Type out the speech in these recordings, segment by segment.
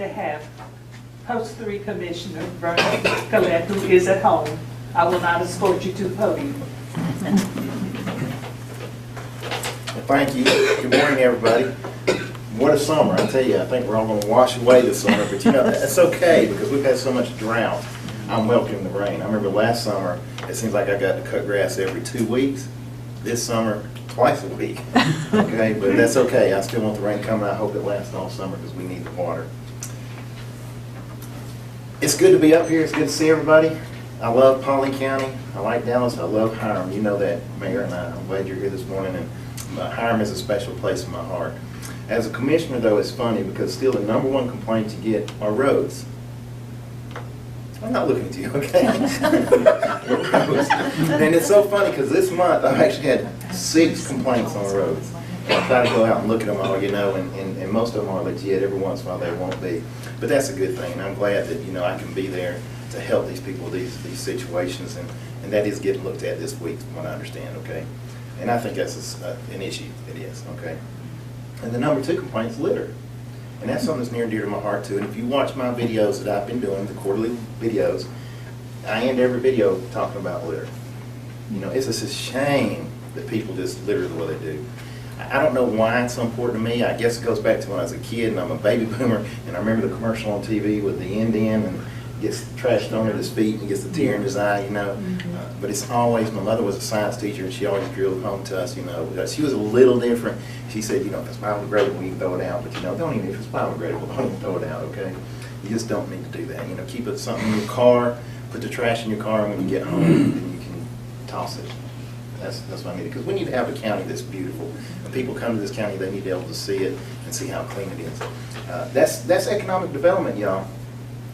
to have Post 3 Commissioner Vernon Collett, who is at home. I will not escort you to the podium. Well, thank you. Good morning, everybody. What a summer. I tell you, I think we're all going to wash away this summer, but you know, that's okay because we've had so much drought. I'm welcoming the rain. I remember last summer, it seems like I got to cut grass every 2 weeks. This summer, twice a week. Okay, but that's okay. I still want the rain coming. I hope it lasts all summer because we need the water. It's good to be up here. It's good to see everybody. I love Pauley County. I like Dallas. I love Hiram. You know that, Mayor, and I'm glad you're here this morning. And Hiram is a special place in my heart. As a commissioner, though, it's funny because still the #1 complaint you get are roads. I'm not looking at you, okay? And it's so funny because this month I've actually had 6 complaints on roads. And I try to go out and look at them all, you know, and most of them are legit. Every once in a while they won't be. But that's a good thing. And I'm glad that, you know, I can be there to help these people with these situations. And that is getting looked at this week, from what I understand, okay? And I think that's an issue. It is, okay? And the #2 complaint is litter. And that's something that's near and dear to my heart too. And if you watch my videos that I've been doing, the quarterly videos, I end every video talking about litter. You know, it's just a shame that people just litter the way they do. I don't know why it's so important to me. I guess it goes back to when I was a kid and I'm a baby boomer, and I remember the commercial on TV with the Indian and gets trash thrown at his feet and gets the tear in his eye, you know. But it's always, my mother was a science teacher and she always drilled home to us, you know. She was a little different. She said, you know, if it's biodegradable, we can throw it out. But, you know, don't even, if it's biodegradable, don't even throw it out, okay? You just don't need to do that. You know, keep it something in your car, put the trash in your car, and when you get home, then you can toss it. That's what I need. Because we need to have a county that's beautiful. When people come to this county, they need to be able to see it and see how clean it is. That's economic development, y'all.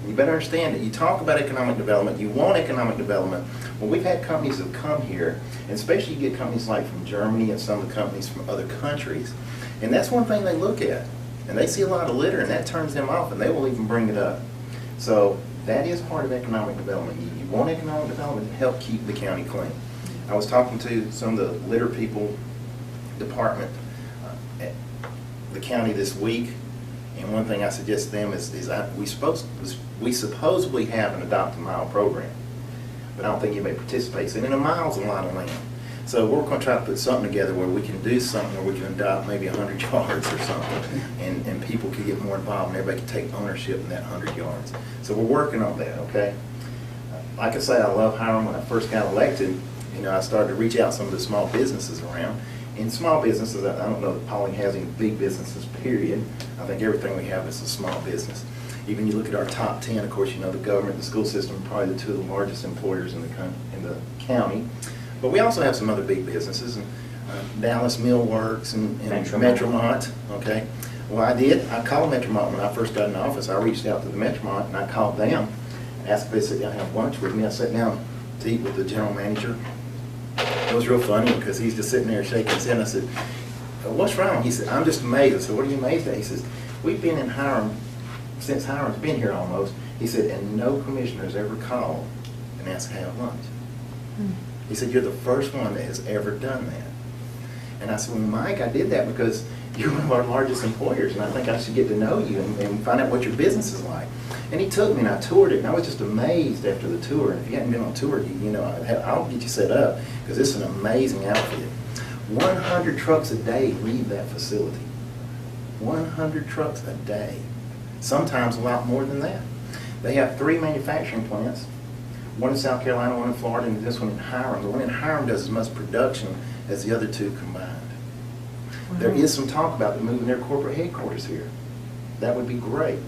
You better understand it. You talk about economic development, you want economic development. Well, we've had companies that come here, and especially you get companies like from Germany and some of the companies from other countries, and that's one thing they look at. And they see a lot of litter, and that turns them off, and they will even bring it up. So that is part of economic development. You want economic development to help keep the county clean. I was talking to some of the litter people department at the county this week, and one thing I suggest to them is we supposedly have an Adopt a Mile program, but I don't think anybody participates in it. And a mile's a lot of land. So we're going to try to put something together where we can do something where we can adopt maybe 100 yards or something, and people can get more involved and everybody can take ownership in that 100 yards. So we're working on that, okay? Like I say, I love Hiram. When I first got elected, you know, I started to reach out some of the small businesses around. In small businesses, I don't know that Pauley has any big businesses, period. I think everything we have is a small business. Even you look at our top 10, of course, you know, the government, the school system are probably the 2 of the largest employers in the county. But we also have some other big businesses, and Dallas Millworks and Metromont, okay? Well, I called Metromont when I first got in office. I reached out to the Metromont and I called them, asked if they sit down and have lunch with me. I sat down to eat with the general manager. It was real funny because he's just sitting there shaking his head. And I said, what's wrong? He said, I'm just amazed. I said, what are you amazed at? He says, we've been in Hiram since Hiram's been here almost. He said, and no commissioner's ever called and asked to have lunch. He said, you're the first one that has ever done that. And I said, well, Mike, I did that because you're one of our largest employers, and I think I should get to know you and find out what your business is like. And he took me and I toured it, and I was just amazed after the tour. And if you hadn't been on tour, you know, I'll get you set up because it's an amazing outfit. 100 trucks a day leave that facility. 100 trucks a day. Sometimes a lot more than that. They have 3 manufacturing plants. One in South Carolina, one in Florida, and this one in Hiram. The one in Hiram does as much production as the other 2 combined. Wow. There is some talk about them moving their corporate headquarters here. That would be great.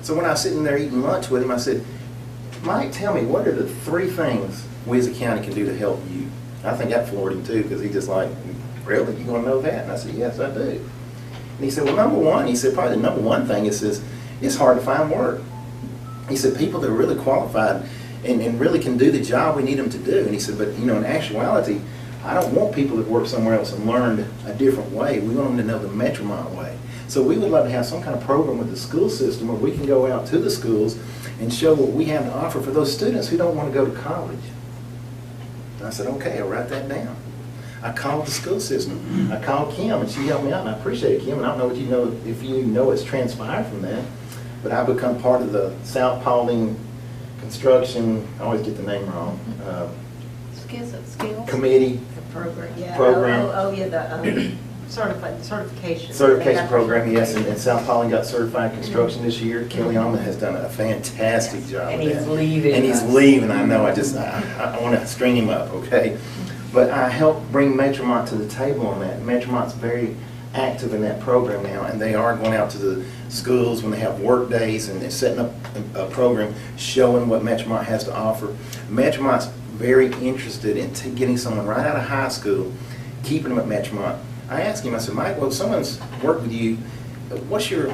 So when I was sitting there eating lunch with him, I said, Mike, tell me, what are the 3 things we as a county can do to help you? I think that floored him too, because he just like, really, you want to know that? And I said, yes, I do. And he said, well, #1, he said, probably the #1 thing is it's hard to find work. He said, people that are really qualified and really can do the job we need them to do. And he said, but you know, in actuality, I don't want people that work somewhere else and learned a different way. We want them to know the Metromont way. So we would love to have some kind of program with the school system where we can go out to the schools and show what we have to offer for those students who don't want to go to college. And I said, okay, I'll write that down. I called the school system. I called Kim, and she helped me out, and I appreciate it, Kim. And I don't know what you know, if you know it's transpired from that. but I become part of the South Paulding Construction, I always get the name wrong, Skills? committee. The program, yeah. Program. Oh, yeah, the certification. Certification program, yes, and South Paulding got certified construction this year. Kelly Alman has done a fantastic job And with he's that. leaving And he's us. leaving, I know, I want to string him up, okay? But I helped bring Metromont to the table on that. Metromont's very active in that program now, and they are going out to the schools when they have work days, and they're setting up a program showing what Metromont has to offer. Metromont's very interested in getting someone right out of high school, keeping them at Metromont. I asked him, I said, Mike, well, if someone's worked with you, what's your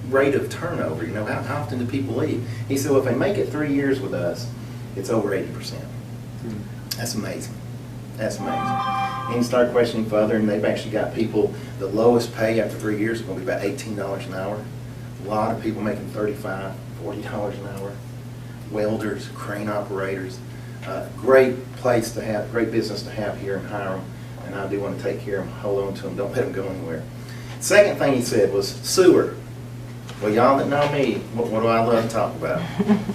rate of turnover? You know, how often do people leave? He said, well, if they make it 3 years with us, it's over 80%. That's amazing. That's amazing. And he started questioning further, and they've actually got people, the lowest pay after 3 years is going to be about $18 an hour. A lot of people making $35, $40 an hour. Welders, crane operators. Great place to have, great business to have here in Hiram. And I do want to take care of them, hold on to them, don't let them go anywhere. Second thing he said was sewer. Well, y'all that know me, what do I love to talk about?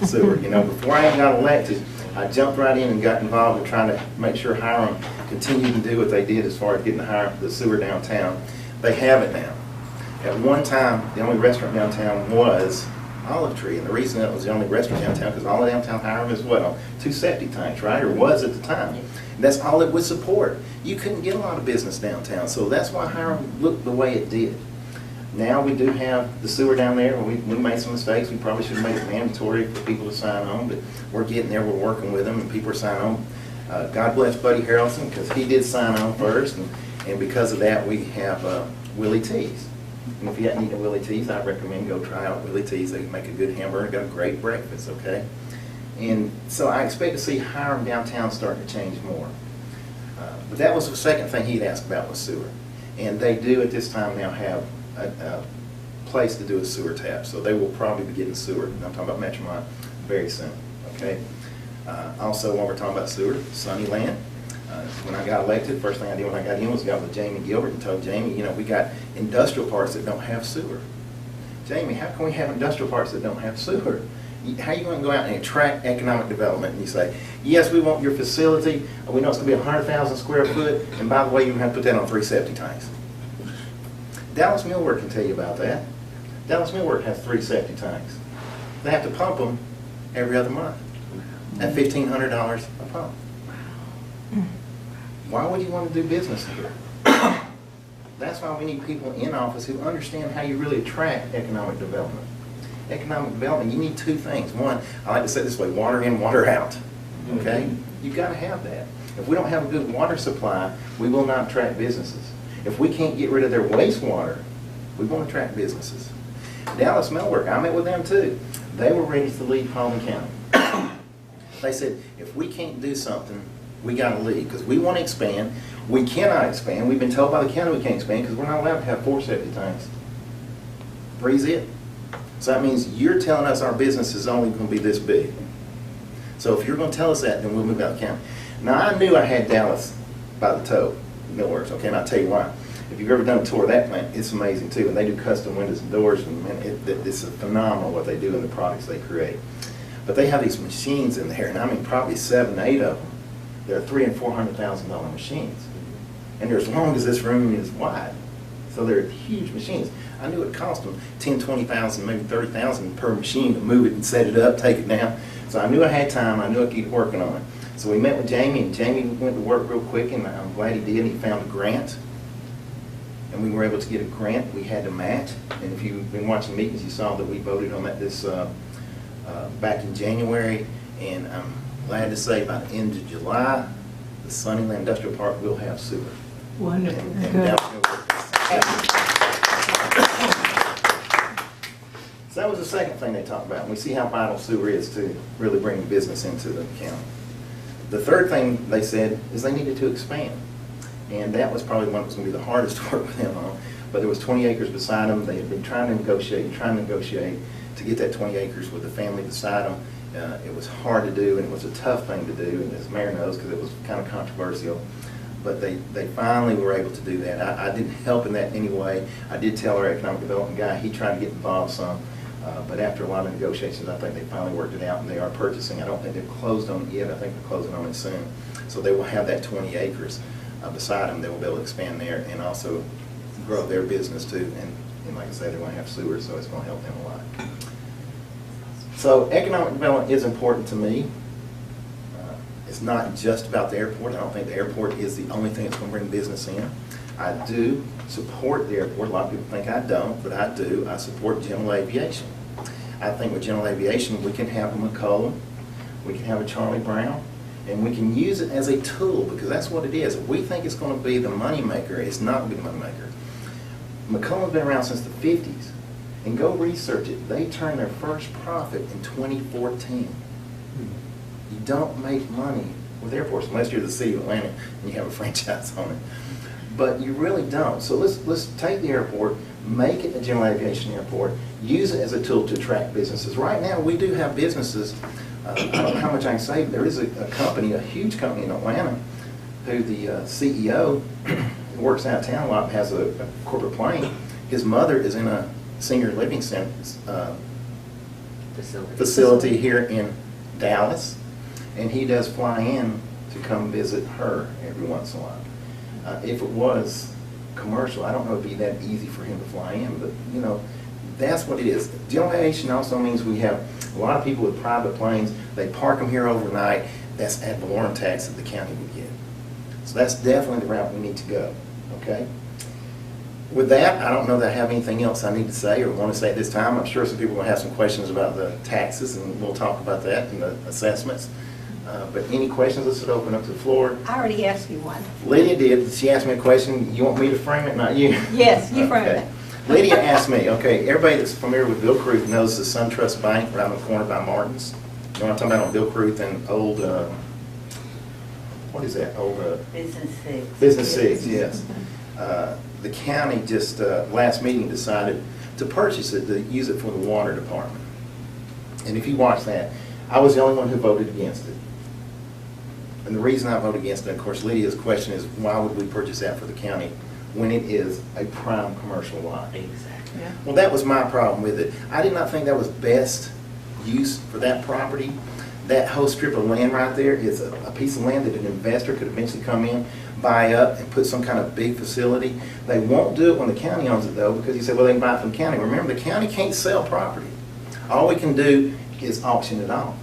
Sewer. You know, before I even got elected, I jumped right in and got involved in trying to make sure Hiram continued to do what they did as far as getting the sewer downtown. They have it now. At one time, the only restaurant downtown was Olive Tree, and the reason that was the only restaurant downtown, because all of downtown Hiram is what, on 2 septic tanks, right, or was at the time. And that's all it would support. You couldn't get a lot of business downtown, so that's why Hiram looked the way it did. Now we do have the sewer down there. We made some mistakes. We probably should have made it mandatory for people to sign on, but we're getting there. We're working with them, and people are signing on. God bless Buddy Harrelson, because he did sign on first, and because of that, we have Willie T's. And if you haven't eaten Willie T's, I recommend go try out Willie T's. They make a good hamburger, got a great breakfast, okay? And so I expect to see Hiram downtown starting to change more. But that was the second thing he'd asked about was sewer. And they do at this time now have a place to do a sewer tap. So they will probably be getting sewer. I'm talking about Metromont very soon, okay? Also, when we're talking about sewer, Sunnyland. When I got elected, first thing I did when I got in was got with Jamie Gilbert and told Jamie, you know, we got industrial parks that don't have sewer. Jamie, how can we have industrial parks that don't have sewer? How are you going to go out and attract economic development? And you say, yes, we want your facility. We know it's going to be 100,000 square foot. And by the way, you're going to have to put that on 3 septic tanks. Dallas Millwork can tell you about that. Dallas Millwork has 3 septic tanks. They have to pump them every other month at $1,500 a pump. Why would you want to do business here? That's why we need people in office who understand how you really attract economic development. Economic development, you need 2 things. One, I like to say it this way, water in, water out. Okay? You've got to have that. If we don't have a good water supply, we will not attract businesses. If we can't get rid of their wastewater, we won't attract businesses. Dallas Millwork, I met with them too. They were ready to leave Paulding County. They said, if we can't do something, we got to leave because we want to expand. We cannot expand. We've been told by the county we can't expand because we're not allowed to have 4 septic tanks. 3's it. So that means you're telling us our business is only going to be this big. So if you're going to tell us that, then we'll move out of the county. Now, I knew I had Dallas by the toe, Millworks, okay, and I'll tell you why. If you've ever done a tour of that plant, it's amazing too. And they do custom windows and doors, and man, it's phenomenal what they do and the products they create. But they have these machines in there, and I mean probably 7, 8 of them. They're $300,000 and $400,000 machines. And they're as long as this room is wide. So they're huge machines. I knew it cost them $10,000, $20,000, maybe $30,000 per machine to move it and set it up, take it down. So I knew I had time. I knew I could keep working on it. So we met with Jamie, and Jamie went to work real quick, and I'm glad he did. He found a grant, and we were able to get a grant. We had to match, and if you've been watching meetings, you saw that we voted on that back in January, and I'm glad to say by the end of July, the Sunnyland Industrial Park will have sewer. Wonderful. And Good. Dallas So that was the second thing they talked about. And we see how vital sewer is to really bring business into the county. The third thing they said is they needed to expand. And that was probably one that was going to be the hardest to work with them on. But there was 20 acres beside them. They had been trying to negotiate to get that 20 acres with the family beside them. It was hard to do, and it was a tough thing to do, and as the mayor knows, because it was kind of controversial. But they finally were able to do that. I didn't help in that anyway. I did tell our economic development guy, he tried to get involved some. But after a lot of negotiations, I think they finally worked it out, and they are purchasing. I don't think they've closed on it yet. I think they're closing on it soon. So they will have that 20 acres beside them. They will be able to expand there and also grow their business too. And like I said, they're going to have sewers, so it's going to help them a lot. So economic development is important to me. It's not just about the airport. I don't think the airport is the only thing that's going to bring business in. I do support the airport. A lot of people think I don't, but I do. I support general aviation. I think with general aviation, we can have a McCollum, we can have a Charlie Brown, and we can use it as a tool, because that's what it is. If we think it's going to be the moneymaker, it's not going to be the moneymaker. McCollum's been around since the 50s, and go research it. They turned their first profit in 2014. You don't make money with airports unless you're the city of Atlanta and you have a franchise on it. But you really don't. So let's take the airport, make it a general aviation airport, use it as a tool to attract businesses. Right now, we do have businesses. I don't know how much I can say. There is a company, a huge company in Atlanta, who the CEO works out of town a lot, has a corporate plane. His mother is in a senior living center facility here in Dallas, and he does fly in to come visit her every once in a while. If it was commercial, I don't know if it'd be that easy for him to fly in, but you know, that's what it is. General aviation also means we have a lot of people with private planes. They park them here overnight. That's ad valorem tax that the county would get. So that's definitely the route we need to go, okay? With that, I don't know that I have anything else I need to say or want to say at this time. I'm sure some people will have some questions about the taxes, and we'll talk about that and the assessments. But any questions? Let's open up to the floor. I already asked you one. Lydia did. She asked me a question. You want me to frame it, not you? Yes, you framed Okay. it. Lydia asked me, okay, everybody that's familiar with Bill Cruth knows the SunTrust Bank right on the corner by Martin's. You know what I'm talking about on Bill Cruth and old, what is that, old? Business 6. Business 6, yes. The county just, last meeting decided to purchase it, to use it for the water department. And if you watch that, I was the only one who voted against it. And the reason I voted against it, of course, Lydia's question is, why would we purchase that for the county when it is a prime commercial lot? Exactly. Yeah. Well, that was my problem with it. I did not think that was best use for that property. That whole strip of land right there is a piece of land that an investor could eventually come in, buy up, and put some kind of big facility. They won't do it when the county owns it, though, because you say, well, they can buy it from the county. Remember, the county can't sell property. All we can do is auction it off.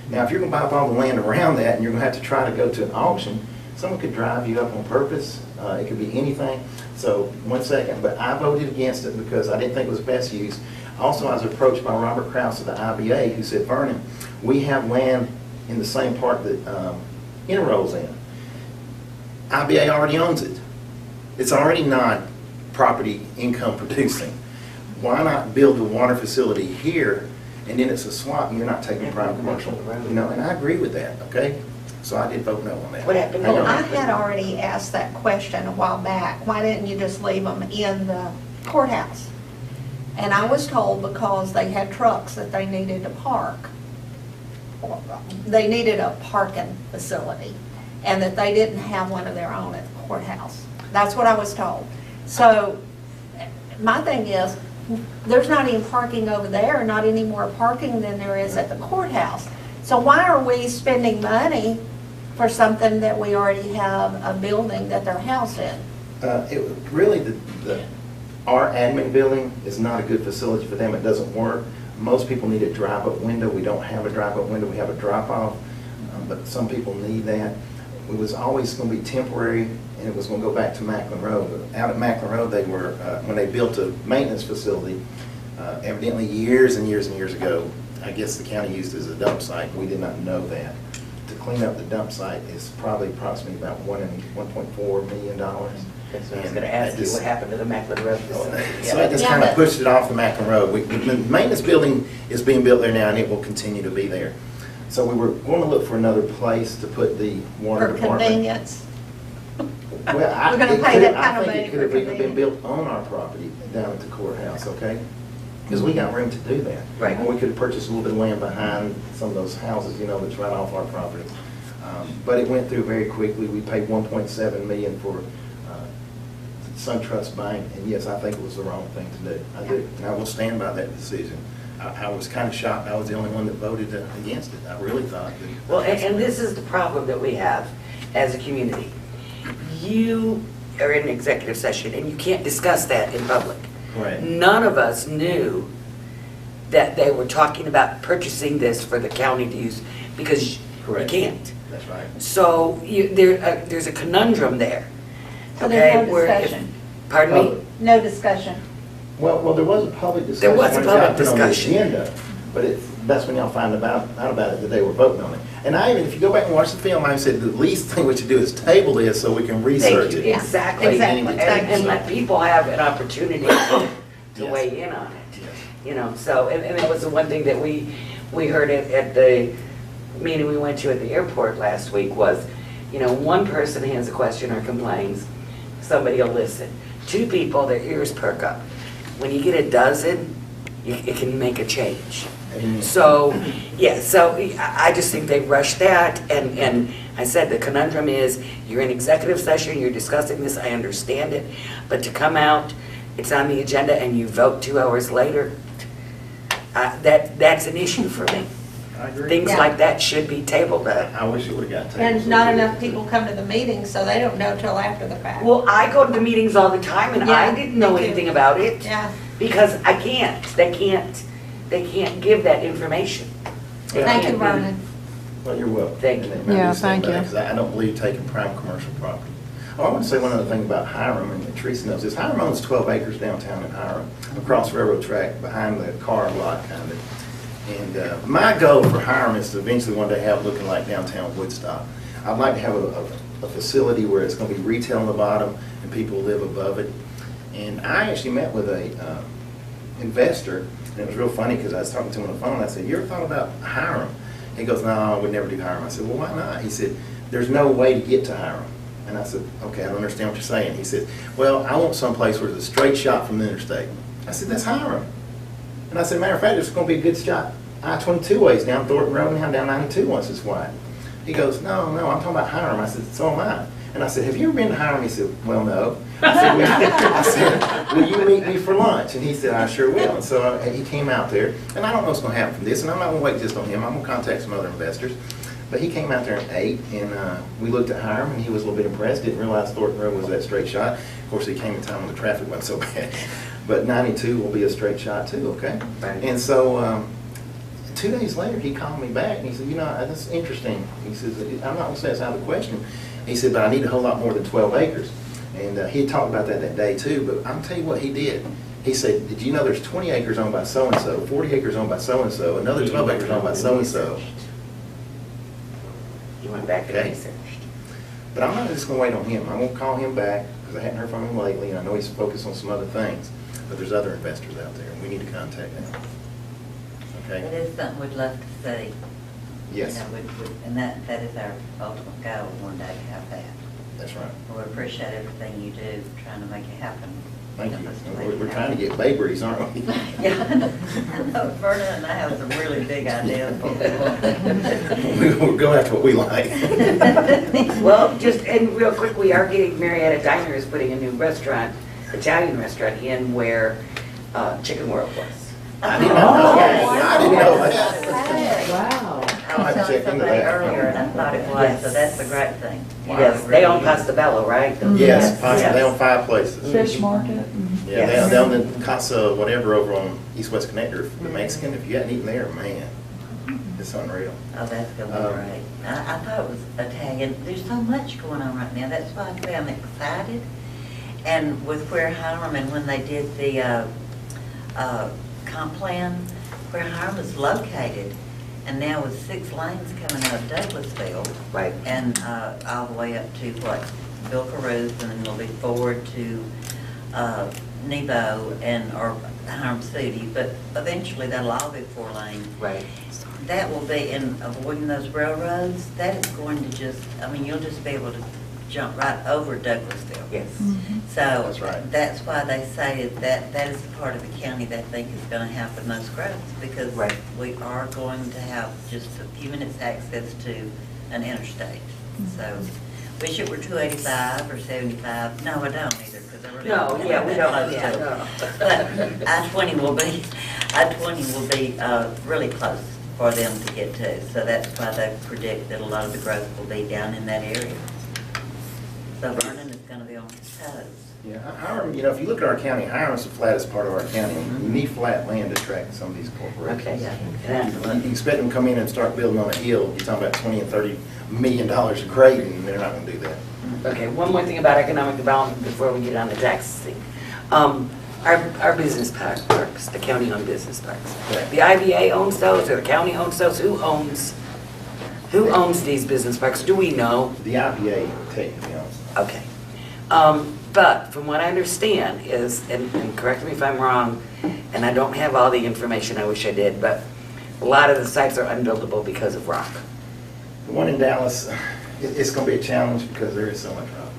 Now, if you're going to buy up all the land around that and you're going to have to try to go to an auction, someone could drive you up on purpose. It could be anything. So, one second. But I voted against it because I didn't think it was best use. Also, I was approached by Robert Krause of the IBA, who said, Vernon, we have land in the same part that Interroll's in. IBA already owns it. It's already not property income producing. Why not build a water facility here, and then it's a swap, and you're not taking prime commercial? You know, and I agree with that, okay? So I did vote no on that. What happened? Hang Well, on. I had already asked that question a while back. Why didn't you just leave them in the courthouse? And I was told because they had trucks that they needed to park. They needed a parking facility, and that they didn't have one of their own at the courthouse. That's what I was told. So my thing is, there's not even parking over there, not any more parking than there is at the courthouse. So why are we spending money for something that we already have a building that they're housed in? Really, our admin building is not a good facility for them. It doesn't work. Most people need a drive-up window. We don't have a drive-up window. We have a drop-off, but some people need that. It was always going to be temporary, and it was going to go back to Macklin Road. But out at Macklin Road, they were, when they built a maintenance facility, evidently years and years and years ago, I guess the county used it as a dump site. We did not know that. To clean up the dump site is probably approximately about $1.4 million. That's what I was going to ask you, what happened to the Macklin Road facility? So I just kind of pushed it off the Macklin Road. The maintenance building is being built there now, and it will continue to be there. So we were going to look for another place to put the water For department. convenience? Well, We're gonna pay that kind of I money think it could for have even been convenience. built on our property down at the courthouse, okay? Because we got room to do that. Right. And we could have purchased a little bit of land behind some of those houses, you know, that's right off our property. But it went through very quickly. We paid $1.7 million for SunTrust Bank, and yes, I think it was the wrong thing to do. I do, and I will stand by that decision. I was kind of shocked I was the only one that voted against it. I really thought that. Well, and this is the problem that we have as a community. You are in an executive session and you can't discuss that in public. Right. None of us knew that they were talking about purchasing this for the county to use because you Correct. can't. That's right. So there's a conundrum there. So there's Okay, no where if- discussion. Pardon me? No discussion. Well, there was a public discussion. There was a when it public got put on the discussion. agenda, but that's when y'all found out about it, that they were voting on it. And I even, if you go back and watch the film, I said the least thing we should do is table this so we can research Thank you, it. exactly. Exactly. And let people have an opportunity to Yes. weigh in on it. Yes. You know, so, and that was the one thing that we heard at the meeting we went to at the airport last week was, you know, one person has a question or complains, somebody will listen. Two people, their ears perk up. When you get a dozen, it can make a change. Amen. So, yeah, so I just think they rushed that, and I said the conundrum is, you're in executive session, you're discussing this, I understand it, but to come out, it's on the agenda, and you vote 2 hours later, that's an issue for me. I agree. Things Yeah. like that should be tabled. I wish it would have got tabled. And not enough people come to the meetings, so they don't know till after the fact. Well, I go to the meetings all the time, and I Yeah, didn't know me too. anything about it, Yeah. because I can't, they can't give that information. They Thank you, can't be- Vernon. Well, you're welcome. Thank you. And I Yeah, do say thank that you. because I don't believe taking prime commercial property. Oh, I want to say one other thing about Hiram, and Teresa knows this. Hiram owns 12 acres downtown in Hiram, across railroad track, behind the car lot, kind of. And my goal for Hiram is to eventually one day have it looking like downtown Woodstock. I'd like to have a facility where it's going to be retail on the bottom and people live above it. And I actually met with a investor, and it was real funny because I was talking to him on the phone. I said, "You ever thought about Hiram?" He goes, "No, I would never do Hiram." I said, "Well, why not?" He said, "There's no way to get to Hiram." And I said, "Okay, I don't understand what you're saying." He said, "Well, I want someplace where there's a straight shot from the interstate." I said, "That's Hiram." And I said, "Matter of fact, there's going to be a good shot I-22 ways down Thornton Road and down 92 once it's wide." He goes, no, I'm talking about Hiram." I said, "So am I." And I said, "Have you ever been to Hiram?" He said, "Well, no." I said, "Will you meet me for lunch?" And he said, "I sure will." And so he came out there, and I don't know what's going to happen from this, and I'm not going to wait just on him. I'm going to contact some other investors. But he came out there and ate, and we looked at Hiram, and he was a little bit impressed, didn't realize Thornton Road was that straight shot. Of course, he came in time when the traffic wasn't so bad. But 92 will be a straight shot too, okay? Right. And so 2 days later, he called me back, and he said, "You know, that's interesting." He says, "I'm not going to say it's out of the question." He said, "But I need a whole lot more than 12 acres. And he had talked about that day too, but I'm tell you what he did. He said, "Did you know there's 20 acres owned by so-and-so, 40 acres owned by so-and-so, another 12 acres owned by so-and-so." He went back and Okay. researched. But I'm not just going to wait on him. I'm going to call him back because I hadn't heard from him lately, and I know he's focused on some other things. But there's other investors out there, and we need to contact them. That Okay? is something we'd love to see. Yes, You know, and that is our ultimate goal, one day to have that. that's right. We appreciate everything you do, trying to make it happen. Thank you. Help us to make it We're trying to happen. get baby's, aren't we? Yeah, I know. Vernon and I have some really big ideas for We'll go after what we like. Well, and real quick, we are getting, Marietta Diner is putting a new restaurant, Italian restaurant in where Chicken World was. I didn't know that. Oh, I didn't know that. Wow. I'll have I to was check telling into somebody that. earlier, and I thought it was, so that's a great thing. Yes, they own Pastabello, right? Yes, Yes. they own 5 places. Fish market. Yeah, Yes. they own the Casa whatever over on East-West Connector, the Mexican. If you hadn't eaten there, man, it's unreal. Oh, that's gonna be great. I thought it was Italian. There's so much going on right now. That's why I say I'm excited. And with where Hiram, and when they did the comp plan, where Hiram is located, and now with 6 lanes coming out of Douglasville, Right. and all the way up to what, Bill Caruth, and then it'll be forward to Nebo or Hiram City, but eventually that'll all be 4 lanes. Right. That will be, in avoiding those railroads, that is going to just, I mean, you'll just be able to jump right over Douglasville. Yes. So That's right. that's why they say that is the part of the county they think is going to have the most growth, because Right. we are going to have just a few minutes access to an interstate. So wish it were 285 or 75. No, I don't either, because I really No, yeah, we don't, close yeah, to it. no. But I-20 will be. I-20 will be really close for them to get to. So that's why they predict that a lot of the growth will be down in that area. So Vernon is going to be on his toes. Yeah, Hiram, you know, if you look at our county, Hiram's the flattest part of our county. You need flat land to attract some of these corporations. Okay, You expect them to come in and start building on a hill, you're talking about $20 and $30 million a grade, and they're not gonna do that. Okay, one more thing about economic development before we get on the taxing. Our business parks, the county-owned business parks. Correct. The IBA owns those, or the county owns those? Who owns these business parks? Do we know? The IPA technically owns them. Okay. But from what I understand is, and correct me if I'm wrong, and I don't have all the information, I wish I did, but a lot of the sites are unbuildable because of rock. The one in Dallas, it's gonna be a challenge because there is so much rock.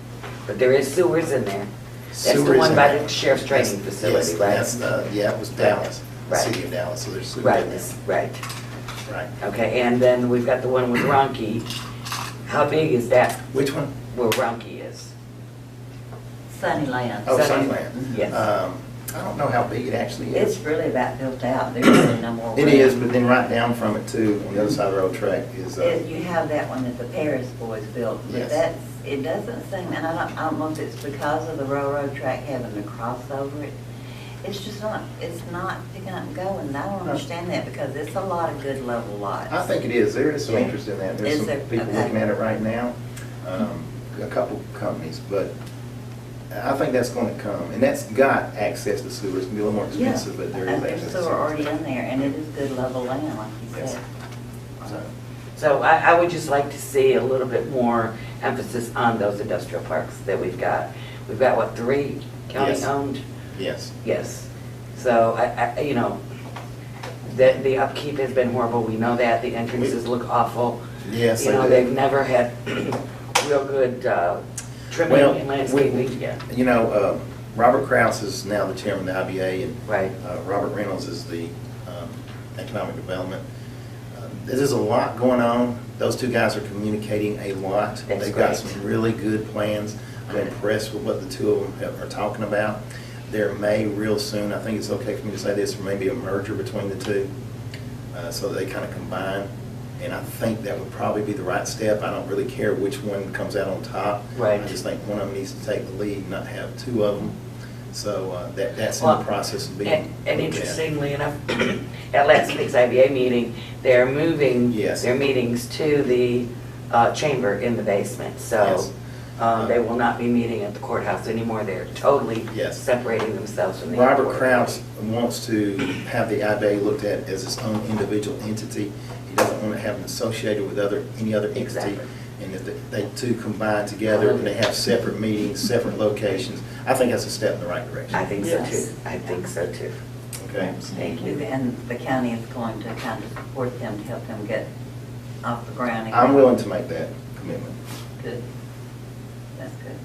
But there is sewers in there. That's the Sewer is one in by there. the sheriff's training Yes, facility, yes, right? that's, yeah, it was Dallas, the Right. city of Dallas, so there's sewer Right, in there. right. Right. Okay, and then we've got the one with Ronky. How big is that, Which one? where Ronky is? Sunnyland. Oh, Sunny- Sunnyland. Yes. I don't know how big it actually is. It's really about built out. There's really no more. It room. is, but then right down from it too, on the other side of the road track is, You have that one that the Paris boys built, Yes. but it doesn't seem, and I don't know if it's because of the railroad track having to cross over it. It's just not picking up and going, and I don't understand that because it's a lot of good level lots. I think it is. There is some interest in that. There's Is some there? people Okay. looking at it right now, a couple companies, but I think that's going to come. And that's got access to sewer. It's going to be a little more Yeah, expensive, but there is and access there's to sewer sewer. already in there, and it is good level land, like you Yes. said. So, So I would just like to see a little bit more emphasis on those industrial parks that we've got. We've got, what, 3 county-owned? yes. Yes. So, you know, the upkeep has been horrible, we know that, the entrances look awful. Yes, You they know, do. they've never had real good trimming Well, and landscaping, yeah. You know, Robert Kraus is now the chairman of the IBA, and Right. Robert Reynolds is the economic development. There's a lot going on. Those two guys are communicating a lot. That's They've got great. some really good plans. I'm impressed with what the two of them are talking about. There may real soon, I think it's okay for me to say this, maybe a merger between the two, so that they kind of combine. And I think that would probably be the right step. I don't really care which one comes out on top. Right. I just think one of them needs to take the lead, not have two of them. So that's in Well, the process of being. And looked at. interestingly enough, at last week's IBA meeting, they're moving Yes. their meetings to the chamber in the basement. So Yes. they will not be meeting at the courthouse anymore. They're totally Yes. separating themselves from the Robert airport. Kraus wants to have the IBA looked at as its own individual entity. He doesn't want to have them associated with any other entity. Exactly. And if they two combine together, and they have separate meetings, separate locations, I think that's a step in the right direction. I think so Yes. too. I think so too. Okay? Thank you. And the county is going to kind of support them to help them get off the ground. I'm willing to make that commitment. Good. That's good.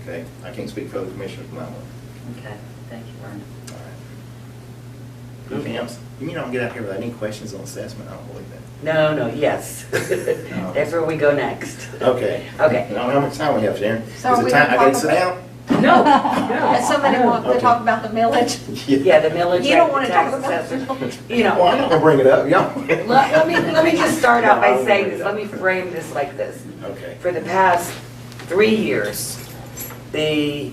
Okay? I can't speak for the commissioners, but I'm willing. Okay, thank you, Vernon. All right. Anything else? You mean I don't get out here without any questions on assessment? I don't believe that. No, yes. That's where we go next. Okay. Okay. I don't know how much time we have, Sharon. So Is we it time, I can gotta talk sit down? No, Does somebody want to Okay. talk about the millage? Yeah, the millage You don't rate, want the to talk tax about assessment. the You Well, I'm know, not gonna bring it up, y'all. let me just start out by saying this, let me frame this like this. Okay. For the past 3 years, the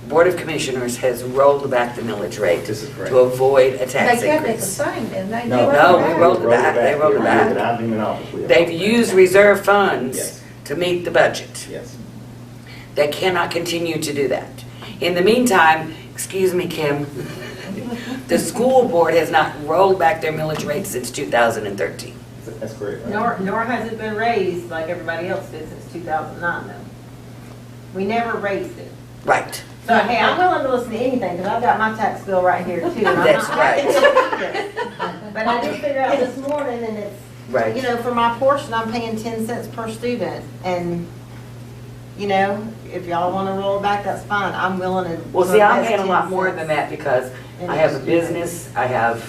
Board of Commissioners has rolled back the millage rate This is correct. to avoid a They tax kept it the increase. same, didn't they? No, No, They we rolled it back. They rolled it Every year back. that I've been in office, we have. They've used reserve funds Yes. to meet the budget. Yes. They cannot continue to do that. In the meantime, excuse me, Kim, the school board has not rolled back their millage rate since 2013. That's correct. right? Nor has it been raised like everybody else did since 2009 though. We never raised it. Right. So, hey, I'm willing to listen to anything, because I've got my tax bill right here too. and I'm That's not right. happy either. But I did figure out this morning, and it's, Right. you know, for my portion, I'm paying 10 cents per student. And, you know, if y'all want to roll it back, that's fine. I'm willing to. Well, see, I'm invest paying a 10 lot more cents. than that because And I have a it's- business, I have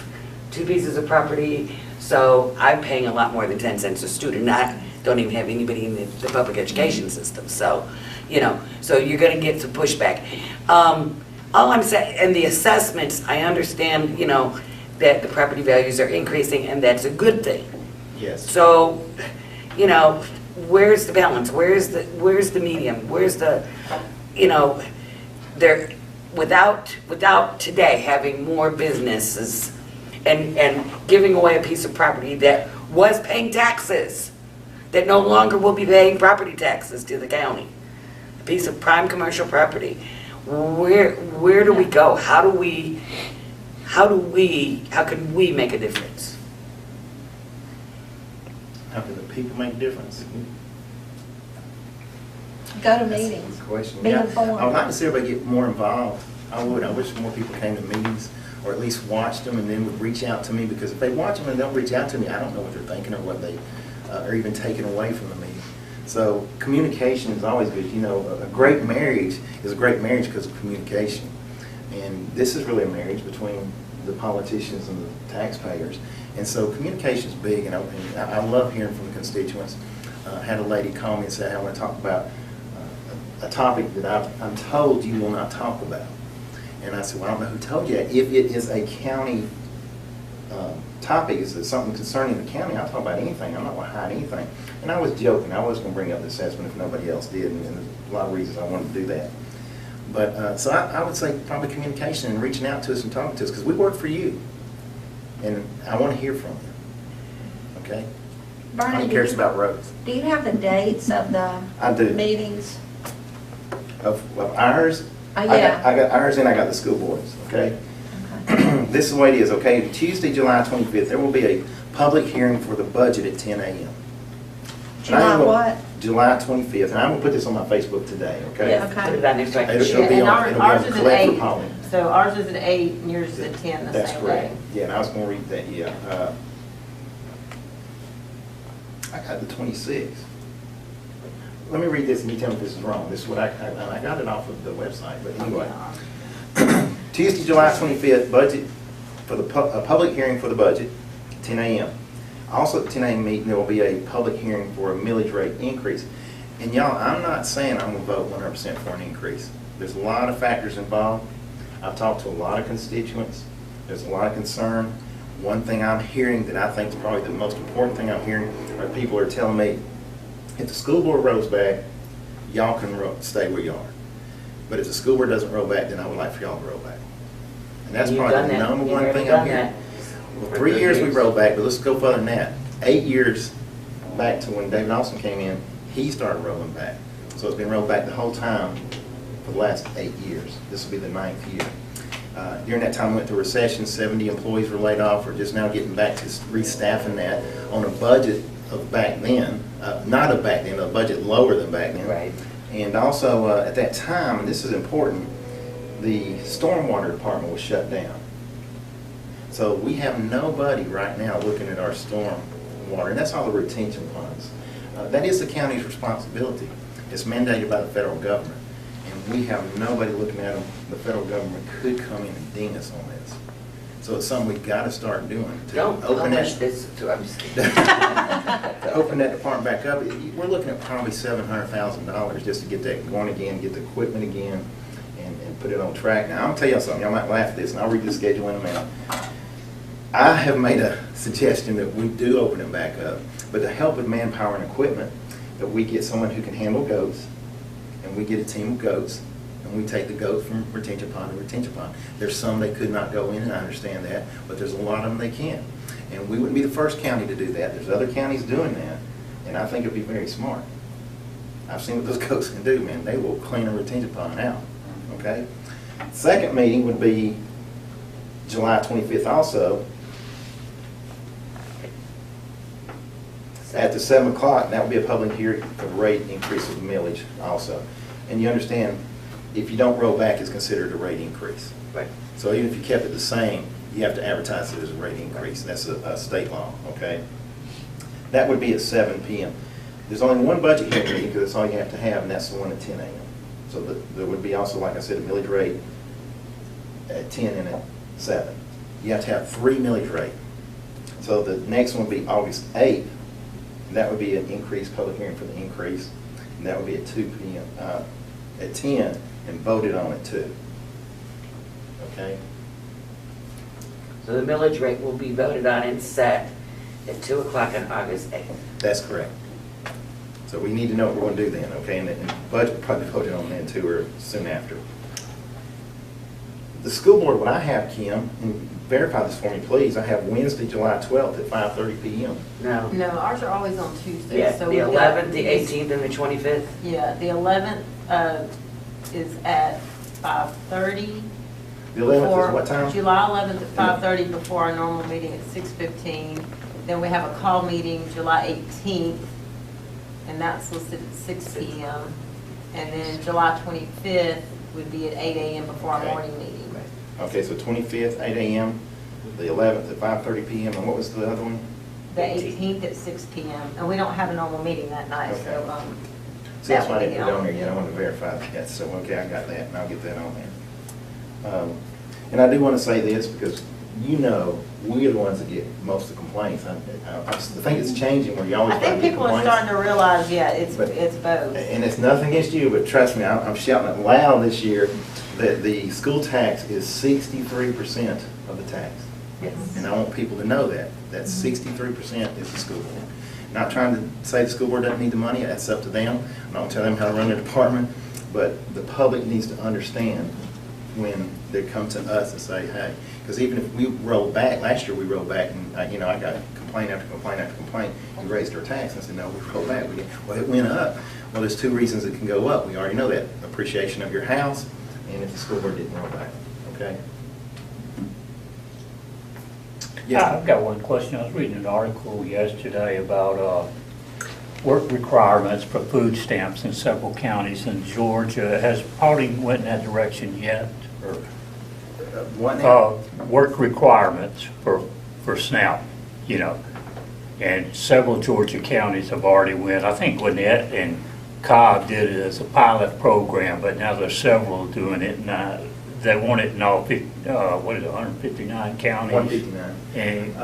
2 pieces of property, so I'm paying a lot more than 10 cents a student. I don't even have anybody in the public education system, so, you know, so you're gonna get some pushback. All I'm saying, and the assessments, I understand, you know, that the property values are increasing, and that's a good thing. Yes. So, you know, where's the balance? Where's the medium? Where's the, you know, there, without today having more businesses and giving away a piece of property that was paying taxes, that no longer will be paying property taxes to the county, a piece of prime commercial property, where do we go? How can we make a difference? How can the people make a difference? Go to That's a meetings. good question. Be Yeah. informed. I would like to see everybody get more involved. I would. I wish more people came to meetings, or at least watched them, and then would reach out to me, because if they watch them and don't reach out to me, I don't know what they're thinking or what they are even taking away from the meeting. So communication is always good. You know, a great marriage is a great marriage because of communication. And this is really a marriage between the politicians and the taxpayers. And so communication is big, and I love hearing from the constituents. I had a lady call me and say, I want to talk about a topic that I'm told you will not talk about. And I said, well, I don't know who told you that. If it is a county topic, is it something concerning the county, I'll talk about anything. I'm not going to hide anything. And I was joking. I was going to bring up the assessment if nobody else did, and there's a lot of reasons I wanted to do that. But so I would say probably communication and reaching out to us and talking to us, because we work for you. And I want to hear from you. Okay? Vernon, Who cares about roads? do you have the dates of the I do. meetings? Of ours? Yeah. I got ours, and I got the school boards, okay? Okay. This is the way it is, okay? Tuesday, July 25th, there will be a public hearing for the budget at 10 a.m. July what? July 25th, and I'm going to put this on my Facebook today, okay? Yeah. Put it on there so I can It'll share. be And on- it'll be ours on is at Collect for 8, Polly. so ours is at 8, and yours is at 10 the That's same correct. day. Yeah, and I was going to read that, yeah. I got the 26th. Let me read this and you tell me if this is wrong. This is what I got it off of the website, but anyway. Tuesday, July 25th, budget, for a public hearing for the budget, 10 a.m. Also at the 10 a.m. meeting, there will be a public hearing for a millage rate increase. And y'all, I'm not saying I'm going to vote 100% for an increase. There's a lot of factors involved. I've talked to a lot of constituents. There's a lot of concern. One thing I'm hearing that I think is probably the most important thing I'm hearing are people are telling me, if the school board rolls back, y'all can stay where you are. But if the school board doesn't roll back, then I would like for y'all to roll back. And that's You've probably done the that. number You've one already thing I'm done hearing. that. Well, 3 years we rolled back, but let's go further than that. 8 years back to when David Austin came in, he started rolling back. So it's been rolled back the whole time for the last 8 years. This will be the 9th year. During that time, we went through a recession. 70 employees were laid off. We're just now getting back to restaffing that on a budget of back then, not of back then, a budget lower than back then. Right. And also at that time, and this is important, the stormwater department was shut down. So we have nobody right now looking at our storm water, and that's all the retention funds. That is the county's responsibility. It's mandated by the federal government, and we have nobody looking at them. The federal government could come in and ding us on this. So it's something we've got to start doing. To Don't open publish that, this, I'm just kidding. to open that department back up. We're looking at probably $700,000 just to get that going again, get the equipment again, and put it on track. Now, I'm gonna tell y'all something. Y'all might laugh at this, and I'll read the schedule in a minute. I have made a suggestion that we do open it back up, but to help with manpower and equipment, that we get someone who can handle goats, and we get a team of goats, and we take the goat from retention pond to retention pond. There's some they could not go in, and I understand that, but there's a lot of them they can. And we wouldn't be the first county to do that. There's other counties doing that, and I think it'd be very smart. I've seen what those goats can do, man. They will clean a retention pond out, okay? Second meeting would be July 25th also, at the 7 o'clock, and that would be a public hearing for the rate increase of the millage also. And you understand, if you don't roll back, it's considered a rate increase. Right. So even if you kept it the same, you have to advertise it as a rate increase. That's a state law, okay? That would be at 7 p.m. There's only one budget hearing meeting, because that's all you have to have, and that's the one at 10 a.m. So there would be also, like I said, a millage rate at 10 and at 7. You have to have 3 millage rate. So the next one would be August 8th. And that would be an increased public hearing for the increase. And that would be at 2 p.m., at 10, and voted on at 2. Okay? So the millage rate will be voted on and set at 2 o'clock on August 8th. That's correct. So we need to know what we're going to do then, okay? And the budget will probably voted on then too, or soon after. The school board, what I have, Kim, and verify this for me, please, I have Wednesday, July 12th at 5:30 PM. No. No, ours are always on Tuesdays. Yeah, so the we've got- 11th, the 18th, and the 25th. Yeah, the 11th is at 5:30. The 11th is before- what time? July 11th at 5:30 before our normal meeting at 6:15. Then we have a call meeting July 18th, and that's listed at 6 PM. And then July 25th would be at 8 AM before our Okay. morning meeting. Okay, so 25th, 8 AM, the 11th at 5:30 PM, and what was the other one? The 18th at 6 PM, and we don't have a normal meeting that night, so, Okay. So that's why I that would didn't be put it on on. there yet, I wanted to verify that, so, okay, I got that, and I'll get that on there. And I do want to say this, because you know, we are the ones that get most of the complaints. I think it's changing where you always I try to think get people are complaints. starting to realize, yeah, it's But- both. And it's nothing against you, but trust me, I'm shouting it loud this year that the school tax is 63% of the tax. Yes. And I want people to know that 63% is the school board. Not trying to say the school board doesn't need the money, that's up to them. I'm not gonna tell them how to run their department, but the public needs to understand when they come to us and say, hey, because even if we roll back, last year we rolled back and, I got complaint after complaint after complaint, you raised our tax, and I said, no, we rolled back. Well, it went up. Well, there's two reasons it can go up. We already know that, appreciation of your house, and if the school board didn't roll back, okay? I've got one question. I was reading an article yesterday about work requirements for food stamps in several counties in Georgia. Has Paulding went in that direction yet? Or What now? work requirements for SNAP, you know? And several Georgia counties have already went. I think Gwinnett and Cobb did it as a pilot program, but now there's several doing it. And they want it in all, 159 counties? 159. And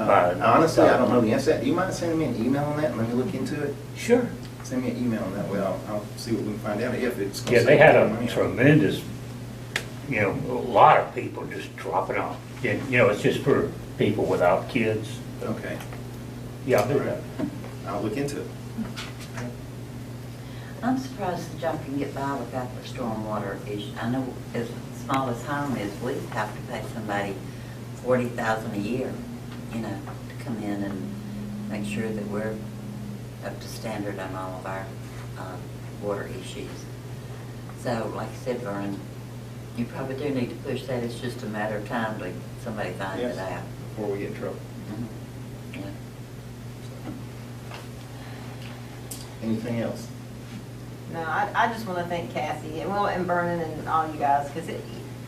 Honestly, I don't know the answer to that. Do you mind sending me an email on that and let me look into it? Sure. Send me an email on that way. I'll see what we can find out if it's. Yeah, they had a tremendous, you know, a lot of people just dropping off. And, you know, it's just for people without kids. Okay, Yeah, I'll do that. I'll look into it. I'm surprised that y'all can get by without the stormwater issue. I know as small as home is, we have to pay somebody $40,000 a year, you know, to come in and make sure that we're up to standard on all of our water issues. So, like I said, Vernon, you probably do need to push that. It's just a matter of time till somebody finds Yes, it out. before we get in trouble. Mhm. Yeah. Anything else? No, I just want to thank Cassie and Vernon and all you guys, because it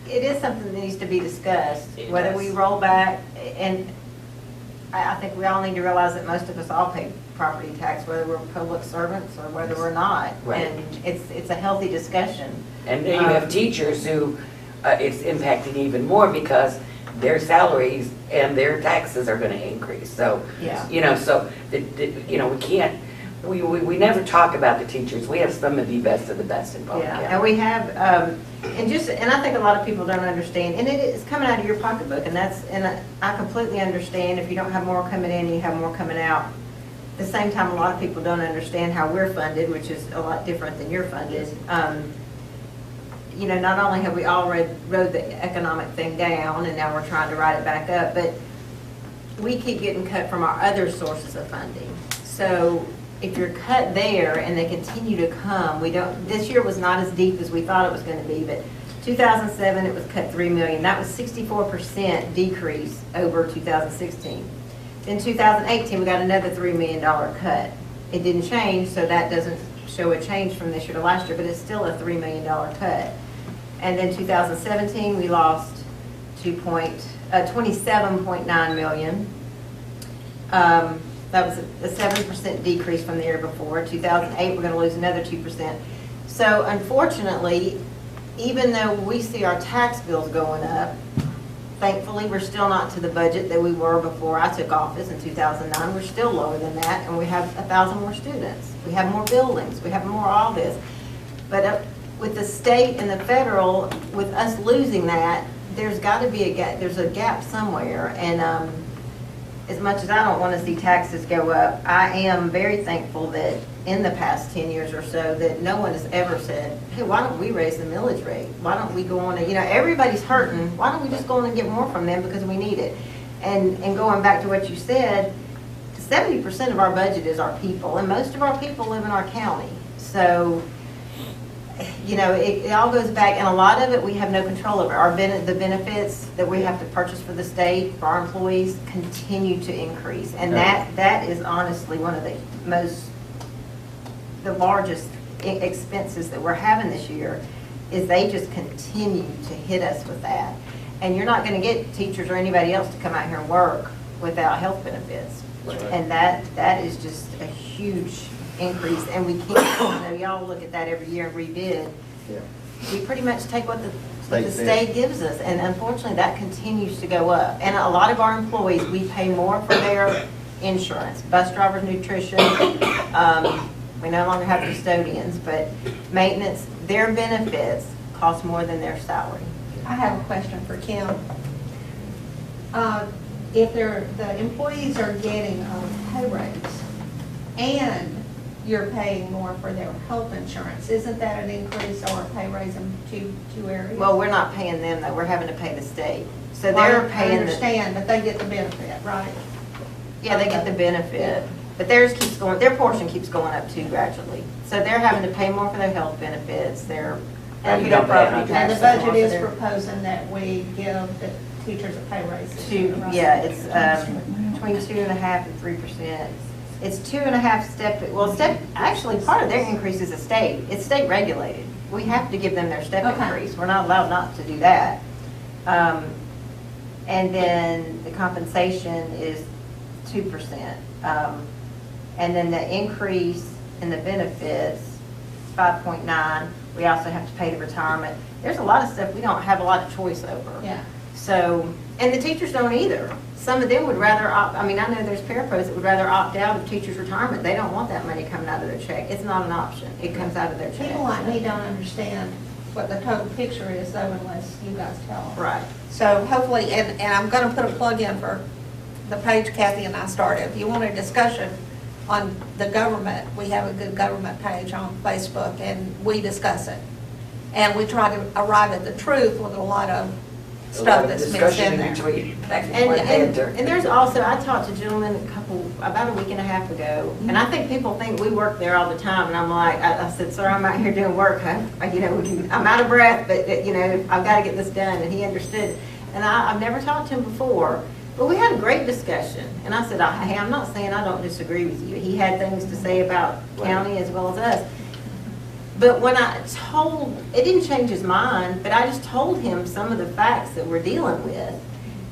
is something that needs to be discussed, It whether does. we roll back, and I think we all need to realize that most of us all pay property tax, whether we're public servants or whether we're not. Right. And it's a healthy discussion. And then you have Um, teachers who, it's impacting even more because their salaries and their taxes are gonna increase, so. Yeah. You know, so, you know, we can't, we never talk about the teachers, we have some of the best in Polk Yeah, and County. we have, and I think a lot of people don't understand, and it is coming out of your pocketbook, and I completely understand if you don't have more coming in, you have more coming out. At the same time, a lot of people don't understand how we're funded, which is a lot different than you're funded. You know, not only have we already rode the economic thing down, and now we're trying to ride it back up, but we keep getting cut from our other sources of funding. So if you're cut there and they continue to come, this year was not as deep as we thought it was going to be, but 2007, it was cut $3 million. That was 64% decrease over 2016. Then 2018, we got another $3 million cut. It didn't change, so that doesn't show a change from this year to last year, but it's still a $3 million cut. And then 2017, we lost 27.9 million. That was a 7% decrease from the year before. 2008, we're going to lose another 2%. So unfortunately, even though we see our tax bills going up, thankfully, we're still not to the budget that we were before I took office in 2009. We're still lower than that, and we have 1,000 more students. We have more buildings. We have more all this. But with the state and the federal, with us losing that, there's got to be a gap, there's a gap somewhere, and as much as I don't want to see taxes go up, I am very thankful that in the past 10 years or so, that no one has ever said, hey, why don't we raise the millage rate? Why don't we go on, everybody's hurting, why don't we just go on and get more from them because we need it? And going back to what you said, 70% of our budget is our people, and most of our people live in our county. So, it all goes back, and a lot of it we have no control over. The benefits that we have to purchase for the state, for our employees, continue to increase. And that is honestly one of the largest expenses that we're having this year, is they just continue to hit us with that. And you're not going to get teachers or anybody else to come out here and work without health benefits. Right. And that is just a huge increase, and we can't, y'all look at that every year and rebid. Yeah. We pretty much take what the State state gives us, and unfortunately, that continues to go up. And a lot of our employees, we pay more for their insurance, bus drivers, nutrition, we no longer have custodians, but maintenance, their benefits cost more than their salary. I have a question for Kim. If the employees are getting a pay raise and you're paying more for their health insurance, isn't that an increase or a pay raise in two areas? Well, we're not paying them, though, we're having to pay the state. So Well, they're paying I understand, but they get the benefit, right? Yeah, they get the benefit, but their portion keeps going up too gradually. So they're having to pay more for their health benefits, And you don't pay And the budget is proposing that we give the teachers a pay raise. this year, right? Yeah, it's between 2.5% and 3%. It's 2.5 actually part of their increase is it's state regulated. We have to give them their step Okay. increase. We're not allowed not to do that. And then the compensation is 2%. And then the increase in the benefits, 5.9. We also have to pay the retirement. There's a lot of stuff we don't have a lot of choice over. Yeah. So, and the teachers don't either. Some of them would rather I know there's parapros that would rather opt out of teachers' retirement. They don't want that money coming out of their check. It's not an option. It comes out of their check. People like me don't understand what the total picture is though unless you guys tell them. Right. So hopefully, and I'm going to put a plug in for the page Kathy and I started. If you want a discussion on the government, we have a good government page on Facebook and we discuss it. And we try to arrive at the truth with a lot of stuff that's mixed in there. And there's also, I talked to a gentleman about a week and a half ago, and I think people think we work there all the time, and I'm like, I said, sir, I'm out here doing work, I'm out of breath, but, I've got to get this done, and he understood. And I've never talked to him before, but we had a great discussion, and I said, hey, I'm not saying I don't disagree with you. He had things to say about county as well as us. But when it didn't change his mind, but I just told him some of the facts that we're dealing with.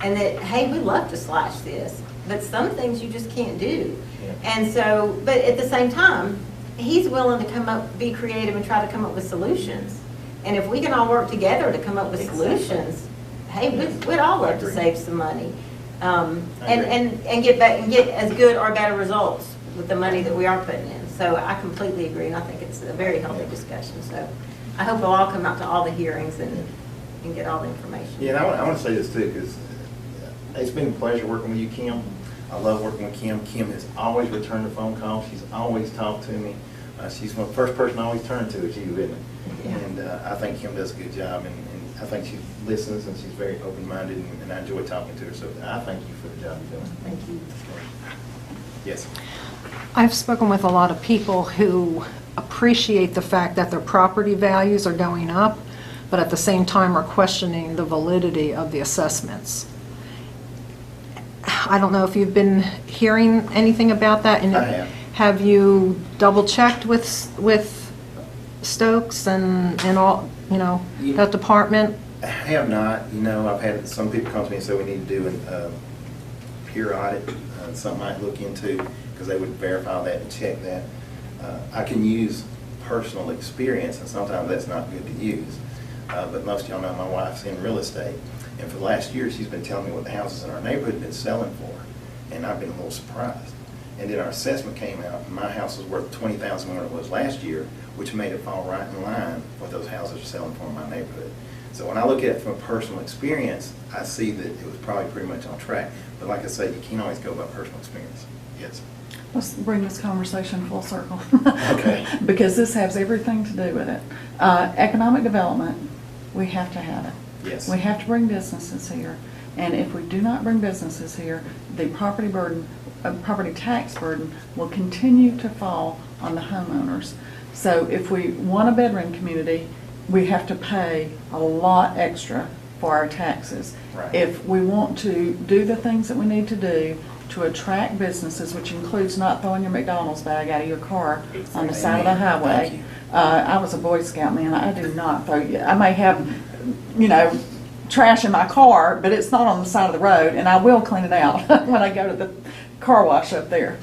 And that, hey, we love to slash this, but some things you just can't do. And so, but at the same time, he's willing to be creative and try to come up with solutions. And if we can all work together to come up with solutions, hey, we'd all love to save some money. And get as good or better results with the money that we are putting in. So I completely agree, and I think it's a very healthy discussion. So I hope we'll all come out to all the hearings and get all the information. Yeah, and I want to say this too, because it's been a pleasure working with you, Kim. I love working with Kim. Kim has always returned a phone call. She's always talked to me. She's the first person I always turn to is you, isn't it? Yeah. And I think Kim does a good job, and I think she listens, and she's very open-minded, and I enjoy talking to her. So I thank you for the job you're doing. Thank you. Yes. I've spoken with a lot of people who appreciate the fact that their property values are going up, but at the same time are questioning the validity of the assessments. I don't know if you've been hearing anything about that. And I have. Have you double-checked with Stokes and all, that department? I have not. I've had some people come to me and say we need to do a peer audit, something I might look into, because they would verify that and check that. I can use personal experience, and sometimes that's not good to use. But most of y'all know my wife's in real estate, and for the last year she's been telling me what the houses in our neighborhood have been selling for, and I've been a little surprised. And then our assessment came out, and my house was worth $20,000 more than it was last year, which made it fall right in line with those houses are selling for in my neighborhood. So when I look at it from a personal experience, I see that it was probably pretty much on track. But like I said, you can't always go by personal experience. Yes. Let's bring this conversation full circle. Okay. Because this has everything to do with it. Economic development, we have to have it. Yes. We have to bring businesses here. And if we do not bring businesses here, the property burden, property tax burden will continue to fall on the homeowners. So if we want a bedroom community, we have to pay a lot extra for our taxes. Right. If we want to do the things that we need to do to attract businesses, which includes not throwing your McDonald's bag out of your car on the side of the Amen. Thank highway. you. I was a Boy Scout, man. I do not throw, I may have, you know, trash in my car, but it's not on the side of the road, and I will clean it out when I go to the car wash up there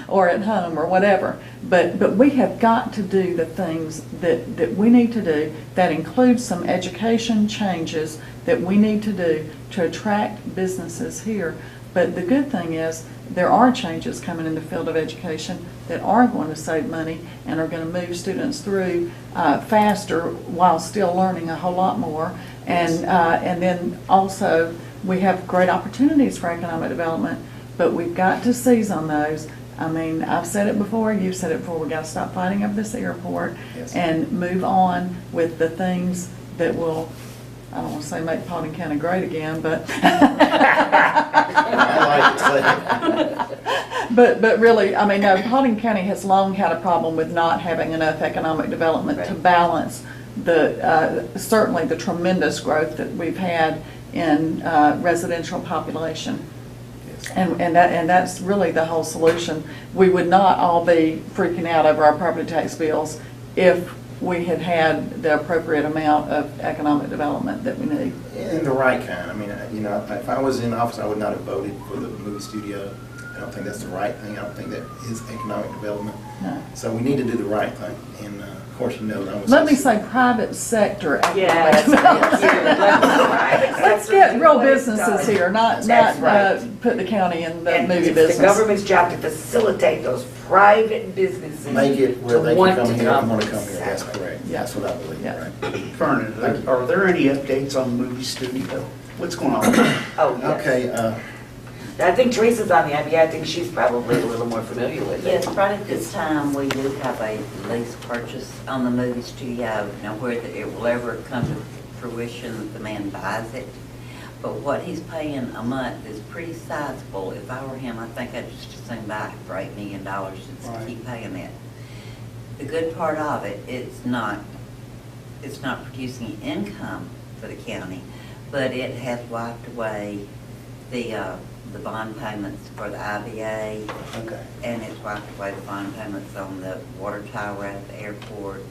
or at home or whatever. But we have got to do the things that we need to do. That includes some education changes that we need to do to attract businesses here. But the good thing is there are changes coming in the field of education that are going to save money and are going to move students through faster while still learning a whole lot more. And then also we have great opportunities for economic development, but we've got to seize on those. I mean, I've said it before, you've said it before, we've got to stop fighting over this airport. Yes. And move on with the things that will, I don't want to say make Paulding County great again, but I like to say. but really, I mean, no, Paulding County has long had a problem with not having enough economic development to balance the certainly the tremendous growth that we've had in residential population. And that's really the whole solution. We would not all be freaking out over our property tax bills if we had had the appropriate amount of economic development that we need. And the right kind. I mean, you know, if I was in office, I would not have voted for the movie studio. I don't think that's the right thing. I don't think that is economic development. No. So we need to do the right thing. And of course, you know, that was. Let me say private sector Yes, economic yes. Let's get real businesses here, not That's right. put the county in the And movie it's business. the government's job to facilitate those private businesses. Make it where to they want can come to here and want to come here. That's Exactly. correct. Yeah. That's what I believe, Yeah. right? Vernon, are there any updates on the movie studio? What's going on? Oh, yes. Okay, I think Teresa's on the IBA. I think she's probably a little more familiar with it. Yes, right at this time, we do have a lease purchase on the movie studio. Now, whether it will ever come to fruition that the man buys it, but what he's paying a month is pretty sizable. If I were him, I think I'd just as soon buy it for $8 million just to Right. keep paying that. The good part of it, it's not producing income for the county, but it has wiped away the bond payments for the IBA, okay. and it's wiped away the bond payments on the water tower out at the airport,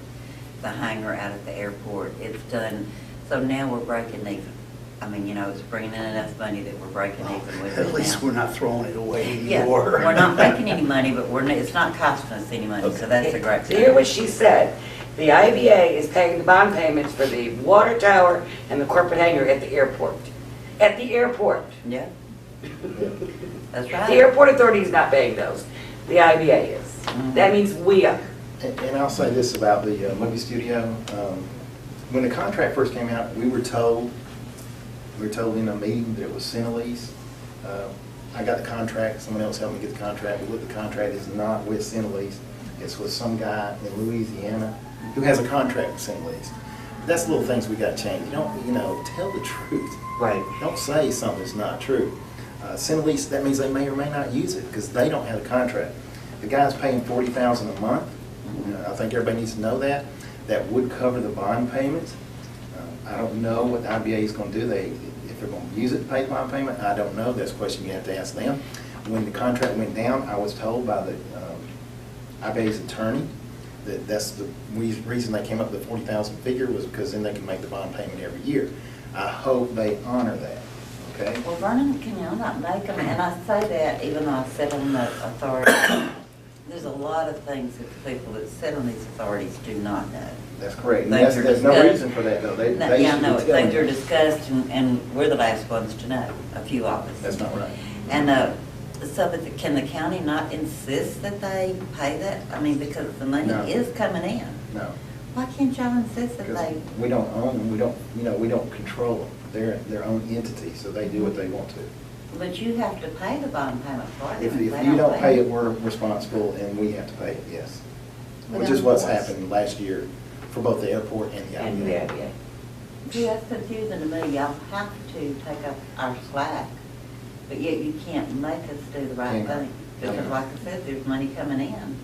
the hangar out at the airport. It's done, so now we're breaking even. I mean, you know, it's bringing in enough money that we're breaking even with it At least now. we're not throwing it away Yeah, anymore. we're not making any money, but it's not costing us any money, so that's a great To thing. hear what she said, the IBA is paying the bond payments for the water tower and the corporate hangar at the airport. At the airport. Yeah. That's The right. airport authority is not paying those. The IBA is. Mhm. That means we are. And I'll say this about the movie studio. When the contract first came out, we were told in a meeting that it was Cinelease. I got the contract, someone else helped me get the contract. We looked, the contract is not with Cinelease. It's with some guy in Louisiana who has a contract with Cinelease. That's little things we got to change. You don't, tell the truth. Right. Don't say something's not true. Cinelease, that means they may or may not use it because they don't have a contract. The guy's paying $40,000 a month. I think everybody needs to know that. That would cover the bond payments. I don't know what the IBA is going to do. If they're going to use it to pay the bond payment, I don't know. That's a question you have to ask them. When the contract went down, I was told by the IBA's attorney that that's the reason they came up with the $40,000 figure was because then they can make the bond payment every year. I hope they honor that. Okay. Well, Vernon, can y'all not make them? And I say that even though I sit on the authority. There's a lot of things that the people that sit on these authorities do not know. That's correct. And Things are there's no discussed. reason for that, though. They Yeah, I should know, be it. telling Things are you. discussed and we're the last ones to know, a few of us. That's not right. And so but can the county not insist that they pay that? I mean, because the money No. is coming in. No. Why can't y'all insist that Because they, we don't own them, we don't, we don't control them. They're their own entity, so they do what they want to. but you have to pay the bond payment for them. If They you don't pay it, we're responsible and we have to pay it, yes. Which is what's happened last year for both the airport and the And IBA. yeah. See, that's confusing to me. Y'all have to take up our slack, but yet you can't make us do the right Can't. thing. Because like I said, there's money coming in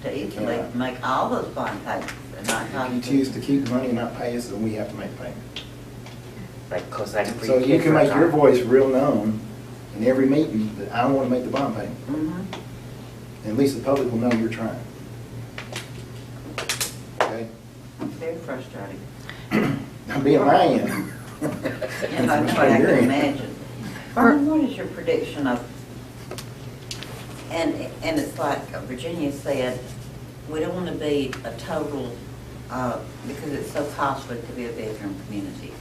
to easily Cannot. make all those bond payments and not If cost you choose to keep the money and not pay us, then we have to make the payment. Like, cause I can. So you can make your voice real known in every meeting that I want to make the bond payment. Mhm. And at least the public will know you're trying. Okay? Very frustrating. I'm being lying. And that's what I can imagine. Vernon, what is your prediction of, and it's like Virginia said, we don't want to be a total, because it's so costly to be a bedroom community.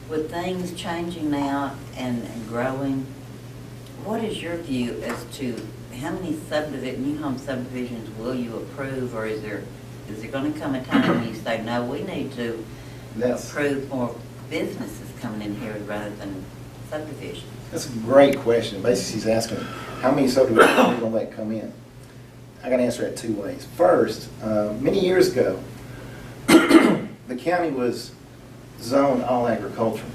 With things changing now and growing, what is your view as to how many new home subdivisions will you approve, or is there going to come a time when you say, no, we need to That's approve more businesses coming in here rather than subdivisions? a great question. Basically, she's asking, how many subdivisions are we going to let come in? I got to answer that two ways. First, many years ago, the county was zoned all agricultural.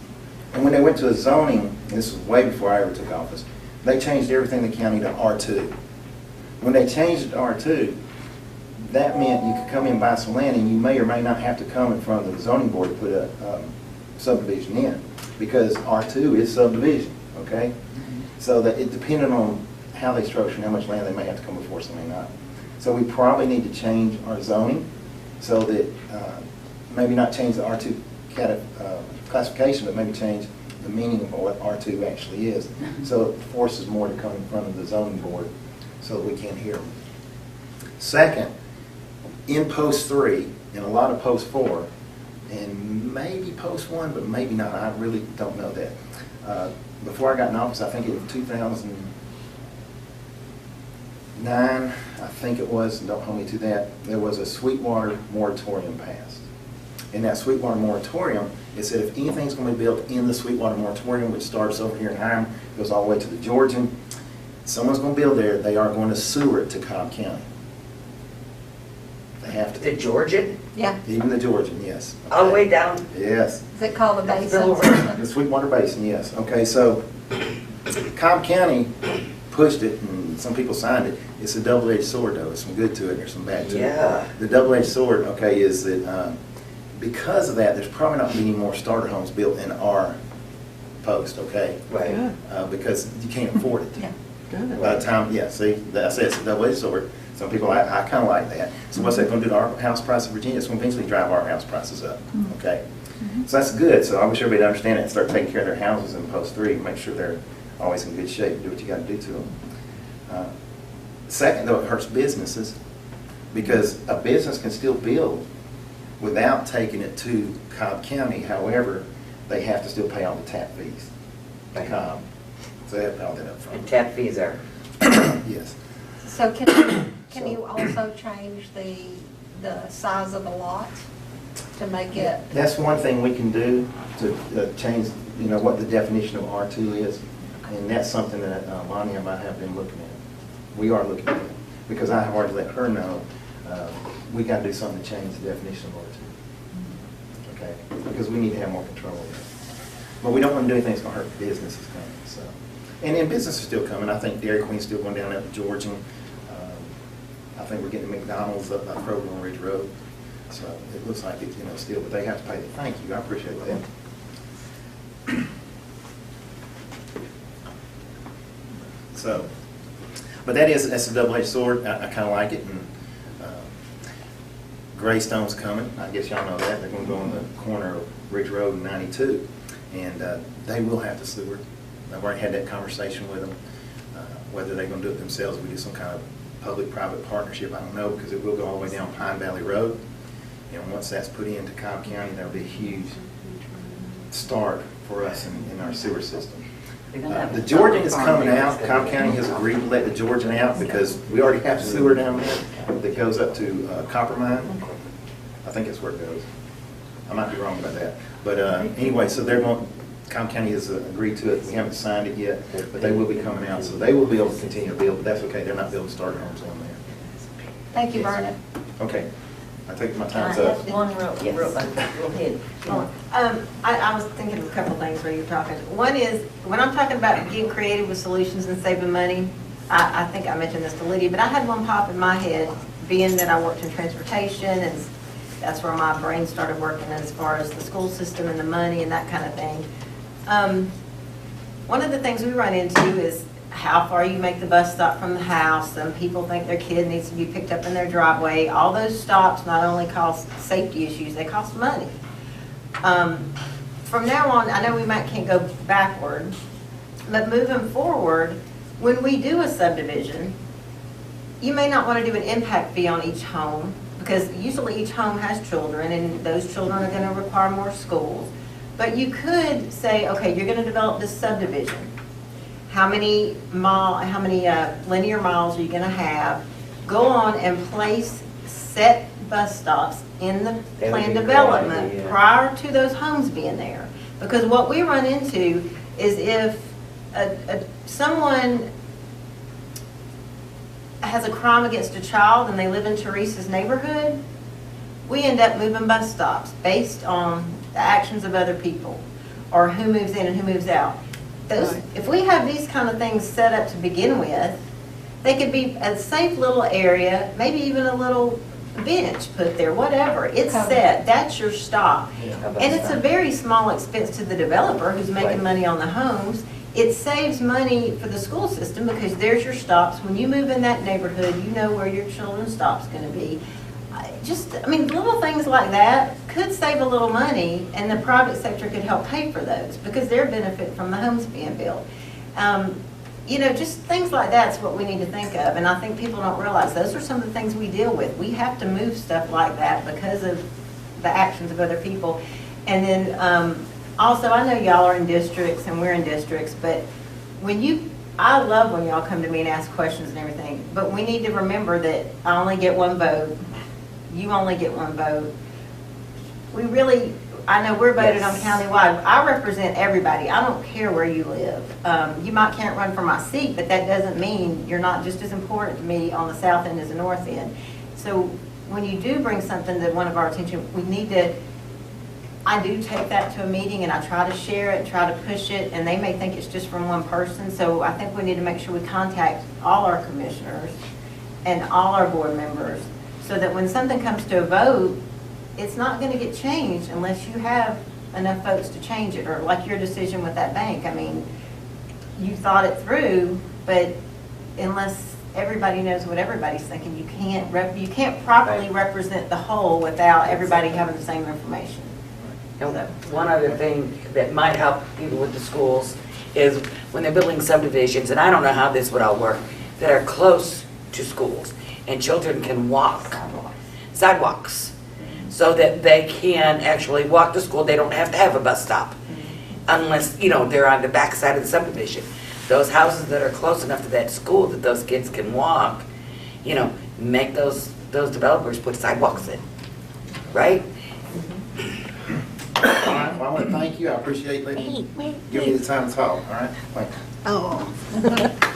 And when they went to a zoning, and this was way before I ever took office, they changed everything in the county to R2. When they changed it to R2, that meant you could come in and buy some land, and you may or may not have to come in front of the zoning board to put a subdivision in, because R2 is subdivision, okay? So that it depended on how they structure and how much land they may have to come before, some may not. So we probably need to change our zoning so that, maybe not change the R2 classification, but maybe change the meaning of what R2 actually is. So it forces more to come in front of the zoning board so that we can't hear them. Second, in post 3, and a lot of post 4, and maybe post 1, but maybe not, I really don't know that. Before I got in office, I think it was 2009, I think it was, don't hold me to that, there was a Sweetwater moratorium passed. In that Sweetwater moratorium, it said if anything's going to be built in the Sweetwater moratorium, which starts over here in Hiram, goes all the way to the Georgian, someone's going to build there, they are going to sewer it to Cobb County. They have to. The Georgian, Yeah, Even the Georgian, yes. all the way down. Yes. is it called the That's basin? Bill The Sweetwater Basin, yes. Okay, so Cobb County pushed it, and some people signed it. It's a double-edged sword, though. There's some good to it, and there's some bad to it. Yeah. The double-edged sword, okay, is that because of that, there's probably not many more starter homes built in our post, okay? Right. Because you can't afford it. Yeah. Good. By the time, yeah, see, I said it's a double-edged sword. Some people, I kind of like that. So what's that going to do to our house price in Virginia? It's going to eventually drive our house prices up, okay? So that's good. So I wish everybody would understand it and start taking care of their houses in post 3, make sure they're always in good shape, do what you got to do to them. Second, though, it hurts businesses, because a business can still build without taking it to Cobb County. However, they have to still pay all the tap fees to Cobb. So they have to pay all that up And front. tap fees are, Yes. So can you also change the size of the lot to make it? That's one thing we can do to change, what the definition of R2 is. And that's something that Bonnie and I have been looking at. We are looking at it, because I have already let her know we got to do something to change the definition of R2. Okay? Because we need to have more control over it. But we don't want to do anything that's going to hurt businesses coming. So, and then businesses are still coming. I think Dairy Queen's still going down at Georgian. I think we're getting McDonald's up by Kroger on Ridge Road. So it looks like it's, still, but they have to pay the thank you. I appreciate that. So, but that's a double-edged sword. I kind of like it. And Greystone's coming. I guess y'all know that. They're going to go on the corner of Ridge Road and 92. And they will have to sewer. I've already had that conversation with them. Whether they're going to do it themselves, we do some kind of public-private partnership, I don't know, because it will go all the way down Pine Valley Road. And once that's put into Cobb County, that'll be a huge start for us in our sewer system. The Georgian is coming out. Cobb County has agreed to let the Georgian out because we already have sewer down there that goes up to Copper Mine. I think that's where it goes. I might be wrong about that. But anyway, so they're going, Cobb County has agreed to it. We haven't signed it yet, but they will be coming out. So they will be able to continue to build, but that's okay. They're not building starter homes on there. Thank you, Vernon. Okay. I think my Can I time's up. ask one real quick? Go ahead. I was thinking of a couple of things where you were talking. One is, when I'm talking about getting creative with solutions and saving money, I think I mentioned this to Lydia, but I had one pop in my head, being that I worked in transportation, and that's where my brain started working as far as the school system and the money and that kind of thing. One of the things we run into is how far you make the bus stop from the house. Some people think their kid needs to be picked up in their driveway. All those stops not only cause safety issues, they cost money. From now on, I know we can't go backward, but moving forward, when we do a subdivision, you may not want to do an impact fee on each home, because usually each home has children, and those children are going to require more schools. But you could say, okay, you're going to develop this subdivision. How many linear miles are you going to have? Go on and place set bus stops in the That would planned be a great development idea. prior to those homes being there. Because what we run into is if someone has a crime against a child and they live in Teresa's neighborhood, we end up moving bus stops based on the actions of other people, or who moves in and who moves out. If we have these kind of things set up to begin with, they could be a safe little area, maybe even a little bench put there, whatever. It's set, that's your stop. And it's a very small expense to the developer who's making money on the homes. It saves money for the school system because there's your stops. When you move in that neighborhood, you know where your children's stop's going to be. Little things like that could save a little money, and the private sector could help pay for those because they're benefit from the homes being built. Just things like that's what we need to think of, and I think people don't realize those are some of the things we deal with. We have to move stuff like that because of the actions of other people. And then also, I know y'all are in districts and we're in districts, but I love when y'all come to me and ask questions and everything, but we need to remember that I only get one vote. You only get one vote. I know we're voted on countywide. I represent everybody. I don't care where you live. You can't run for my seat, but that doesn't mean you're not just as important to me on the south end as the north end. So when you do bring something to one of our attention, I do take that to a meeting and I try to share it, try to push it, and they may think it's just from one person. So I think we need to make sure we contact all our commissioners and all our board members, so that when something comes to a vote, it's not going to get changed unless you have enough votes to change it. Or like your decision with that bank, you thought it through, but unless everybody knows what everybody's thinking, you can't properly represent the whole without everybody having the same information. And one other thing that might help people with the schools is when they're building subdivisions, and I don't know how this would all work, that are close to schools, and children can walk sidewalks, so that they can actually walk to school. They don't have to have a bus stop unless, they're on the back side of the subdivision. Those houses that are close enough to that school that those kids can walk, make those developers put sidewalks in, right? All right, well, I want to thank you. I appreciate letting you give me the time to talk. All right, thank you. Oh.